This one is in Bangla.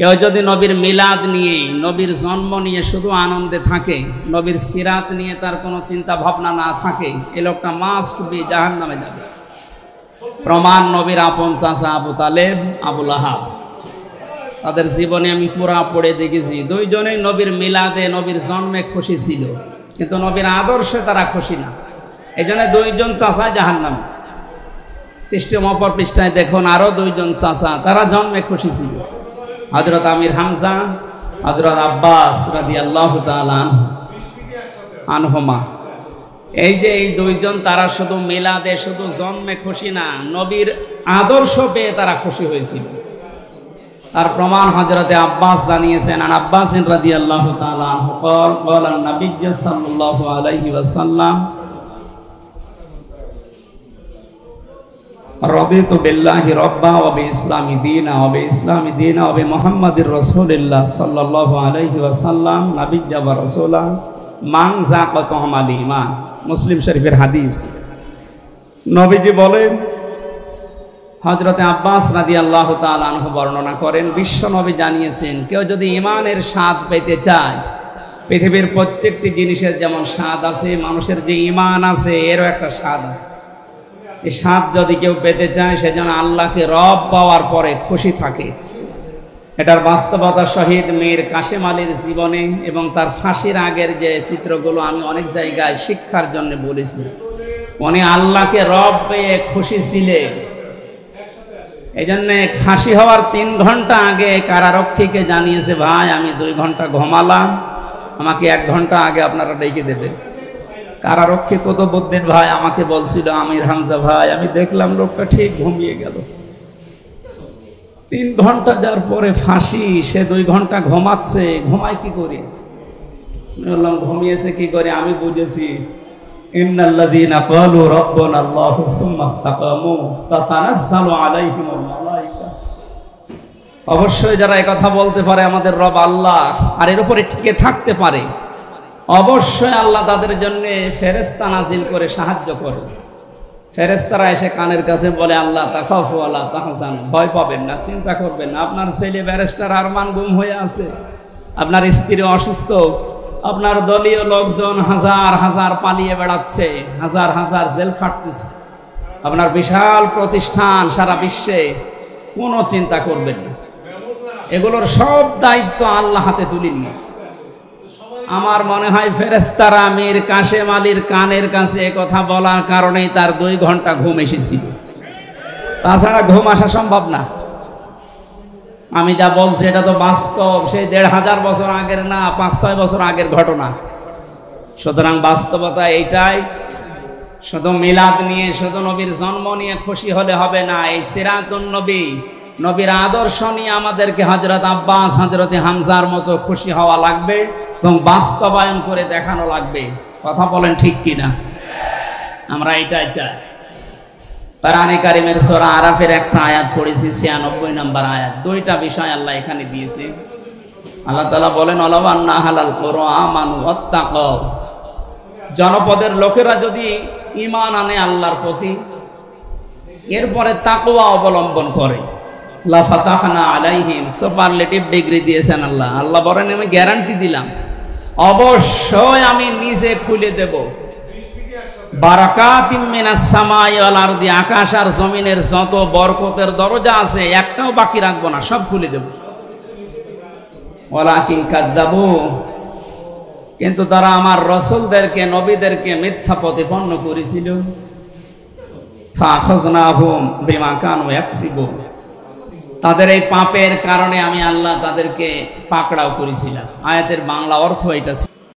কেউ যদি নবীর মিলাদ নিয়ে, নবীর জন্ম নিয়ে শুধু আনন্দে থাকে, নবীর সিরাত নিয়ে তার কোনো চিন্তা ভাবনা না থাকে, এই লোকটা মাস্ট বি জাহান্নামে যাবে। প্রমাণ নবীর আপন চাচা আবু তালেব, আবু লাহাব, তাদের জীবনে আমি পুরা পড়ে দেখেছি। দুইজনেই নবীর মিলাদে, নবীর জন্মে খুশি ছিল, কিন্তু নবীর আদর্শে তারা খুশি না। এই জন্য দুইজন চাচা জাহান্নামে। সিস্টেম অপর পৃষ্ঠায় দেখুন আরো দুইজন চাচা, তারা জন্মে খুশি ছিল, হযরত আমির হামজা, হযরত আব্বাস রাদিয়াল্লাহু তাআলা আনহুমা। এই যে এই দুইজন, তারা শুধু মিলাদে, শুধু জন্মে খুশি না, নবীর আদর্শ পেয়ে তারা খুশি হয়েছিল। তার প্রমাণ হযরতে আব্বাস জানিয়েছেন, আন আব্বাস রাদিয়াল্লাহু তাআলা আনহু قال النبي صلى الله عليه وسلم رضيت بالله ربا وبالإسلام دينا وبالإسلام دينا وبمحمد رسول الله صلى الله عليه وسلم نبيا ورسولا من ذاق طعم الإيمان। মুসলিম শরীফের হাদিস। নবীজি বলেন, হযরতে আব্বাস রাদিয়াল্লাহু তাআলা আনহু বর্ণনা করেন, বিশ্ব নবী জানিয়েছেন, কেউ যদি ঈমানের স্বাদ পেতে চায়, পৃথিবীর প্রত্যেকটি জিনিসের যেমন স্বাদ আছে, মানুষের যে ঈমান আছে এরও একটা স্বাদ আছে। এই স্বাদ যদি কেউ পেতে চায়, সেজন্য আল্লাহকে রব পাওয়ার পরে খুশি থাকে। এটার বাস্তবতা শহীদ মীর কাশেম আলীর জীবনে এবং তার ফাঁসির আগের যে চিত্রগুলো আমি অনেক জায়গায় শিক্ষার জন্য বলেছি। উনি আল্লাহকে রব পেয়ে খুশি ছিলেন। এই জন্যে ফাঁসি হওয়ার 3 ঘন্টা আগে কারারক্ষীকে জানিয়েছে, ভাই আমি 2 ঘন্টা ঘুমালাম, আমাকে 1 ঘন্টা আগে আপনারা ডেকে দেবেন। কারারক্ষী কুতুবউদ্দিন ভাই আমাকে বলছিল, আমির হামজা ভাই, আমি দেখলাম লোকটা ঠিক ঘুমিয়ে গেল। 3 ঘন্টা যার পরে ফাঁসি, সে 2 ঘন্টা ঘুমাচ্ছে, ঘুমায় কি করে? বললাম ঘুমিয়েছে কি করে? আমি বুঝেছি, ইন্নাল্লাযীনা ক্বালু রাব্বুনা আল্লাহু সুম্মা ইসতাকামু তাতানাজ্জালু আলাইহিমুল মালায়েকা। অবশ্যই যারা এই কথা বলতে পারে আমাদের রব আল্লাহ, আর এর উপরে টিকে থাকতে পারে, অবশ্যই আল্লাহ তাদের জন্য ফেরেশতা নাজিল করে সাহায্য করে। ফেরেশতারা এসে কানের কাছে বলে, আল্লাহ তাখাফু ওয়ালা তাহজানু, ভয় পাবেন না, চিন্তা করবেন না। আপনার ছেলে ব্যারিস্টার আরমান গুম হয়ে আছে, আপনার স্ত্রী অসুস্থ, আপনার দলীয় লোকজন হাজার হাজার পালিয়ে বেড়াচ্ছে, হাজার হাজার জেল খাটতেছে, আপনার বিশাল প্রতিষ্ঠান সারা বিশ্বে, কোনো চিন্তা করবেন না। এগুলোর সব দায়িত্ব আল্লাহ হাতে তুলে নিয়েছে। আমার মনে হয় ফেরেশতারা মীর কাশেম আলীর কানের কাছে কথা বলার কারণেই তার 2 ঘন্টা ঘুম এসেছিল, তাছাড়া ঘুম আসা সম্ভব না। আমি যা বলছি এটা তো বাস্তব, সেই 1500 বছর আগের না, 5-6 বছর আগের ঘটনা। সুতরাং বাস্তবতা এইটাই, শুধু মিলাদ নিয়ে, শুধু নবীর জন্ম নিয়ে খুশি হলে হবে না। এই সিরাতুন নবী, নবীর আদর্শ নিয়ে আমাদেরকে হযরত আব্বাস, হযরতে হামজার মতো খুশি হওয়া লাগবে এবং বাস্তবায়ন করে দেখানো লাগবে। কথা বলেন ঠিক কিনা? আমরা এটাই চাই। কোরআনে কারীমের সূরা আরাফের একটা আয়াত পড়েছি, 96 নম্বর আয়াত। 2টা বিষয় আল্লাহ এখানে দিয়েছে। আল্লাহ তাআলা বলেন, ওয়ালাউ আন্না আহলাল কুরআ আমানু ওয়াত্তাকাউ, জনপদের লোকেরা যদি ঈমান আনে আল্লাহর প্রতি, এরপরে তাকওয়া অবলম্বন করে, লা ফাতাহনা আলাইহিম, সুপারলেটিভ ডিগ্রি দিয়েছেন আল্লাহ। আল্লাহ বলেন, আমি গ্যারান্টি দিলাম, অবশ্যই আমি নিজে খুলে দেব বারাকাতিম মিনাস সামাই ওয়াল আরদি, আকাশ আর জমিনের যত বরকতের দরজা আছে একটাও বাকি রাখবো না, সব খুলে দেব। ওয়ালাকিন কাযযাবু, কিন্তু তারা আমার রাসূলদেরকে, নবীদেরকে মিথ্যা প্রতিপন্ন করেছিল। ফাখাযনাহুম বিমা কানু ইয়াকসিবুন, তাদের এই পাপের কারণে আমি আল্লাহ তাদেরকে পাকড়াও করেছিলাম। আয়াতের বাংলা অর্থ এটা।